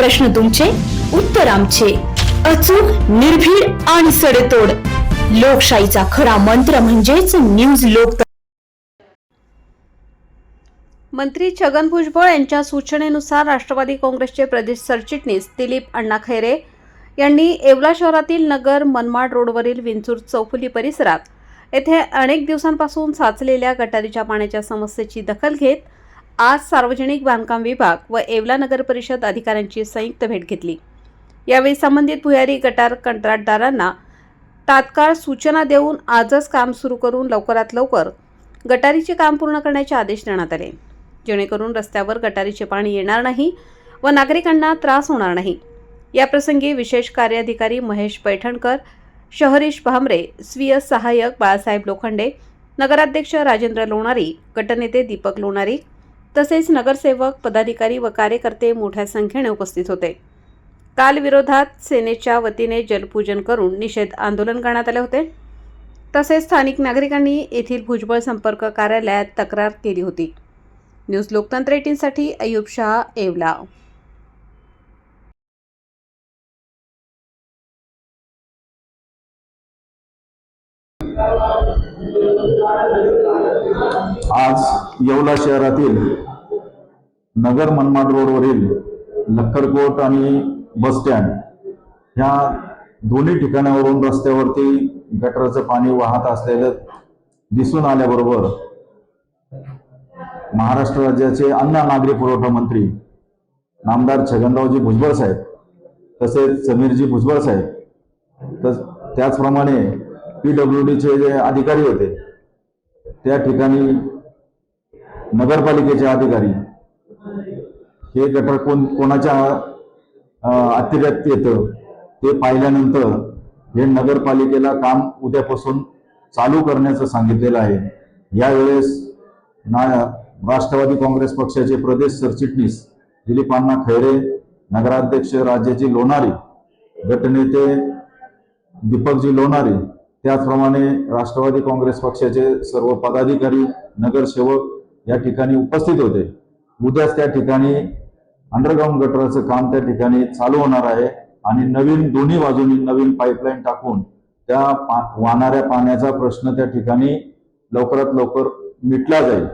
प्रश्न तुमचे, उत्तर आमचे. अचूक, निर्भीड आणि सडेतोड. लोकशाहीचा खरा मंत्र म्हणजेच न्यूज लोक. मंत्री छगन भुजबळ यांच्या सूचनेनुसार राष्ट्रवादी काँग्रेसचे प्रदेश सरचिटणीस दिलीप अण्णा खैरे यांनी येवला शहरातील नगर मनमाड रोडवरील विंचूर चौफुली परिसरात येथे अनेक दिवसांपासून साचलेल्या गटारीच्या पाण्याच्या समस्येची दखल घेत आज सार्वजनिक बांधकाम विभाग व येवला नगर परिषद अधिकाऱ्यांची संयुक्त भेट घेतली. यावेळी संबंधित भुयारी गटार कंत्राटदारांना तात्काळ सूचना देऊन आजच काम सुरू करून लवकरात लवकर गटारीचे काम पूर्ण करण्याचे आदेश देण्यात आले, जेणेकरून रस्त्यावर गटारीचे पाणी येणार नाही व नागरिकांना त्रास होणार नाही. याप्रसंगी विशेष कार्याधिकारी महेश पैठणकर, शहरीश भामरे, स्वीय सहाय्यक बाळासाहेब लोखंडे, नगराध्यक्ष राजेंद्र लोणारी, गटनेते दीपक लोणारी तसेच नगरसेवक, पदाधिकारी व कार्यकर्ते मोठ्या संख्येने उपस्थित होते. काल विरोधात सेनेच्या वतीने जलपूजन करून निषेध आंदोलन करण्यात आले होते. तसेच स्थानिक नागरिकांनी येथील भुजबळ संपर्क कार्यालयात तक्रार केली होती. न्यूज लोकतंत्र 18 साठी अय्यूब शाह, येवला. आज येवला शहरातील नगर मनमाड रोडवरील लक्करकोट आणि बस स्टँड ह्या दोन्ही ठिकाणावरून रस्त्यावरती गटाराचं पाणी वाहत असलेलं दिसून आल्याबरोबर महाराष्ट्र राज्याचे अन्न नागरी पुरवठा मंत्री नामदार छगनरावजी भुजबळ साहेब तसेच समीरजी भुजबळ साहेब त्याचप्रमाणे PWDचे जे अधिकारी होते त्या ठिकाणी नगरपालिकेचे अधिकारी हे गटार कोणाच्या अतिरिक्त येतं ते पाहिल्यानंतर हे नगरपालिकेला काम उद्यापासून चालू करण्याचं सांगितलेलं आहे. यावेळेस राष्ट्रवादी काँग्रेस पक्षाचे प्रदेश सरचिटणीस दिलीप अण्णा खैरे, नगराध्यक्ष राजेजी लोणारी, गटनेते दीपकजी लोणारी, त्याचप्रमाणे राष्ट्रवादी काँग्रेस पक्षाचे सर्व पदाधिकारी, नगरसेवक या ठिकाणी उपस्थित होते. उद्याच त्या ठिकाणी अंडरग्राउंड गटाराचं काम त्या ठिकाणी चालू होणार आहे आणि नवीन दोन्ही बाजूनी नवीन पाईपलाईन टाकून त्या वाहणाऱ्या पाण्याचा प्रश्न त्या ठिकाणी लवकरात लवकर मिटला जाईल.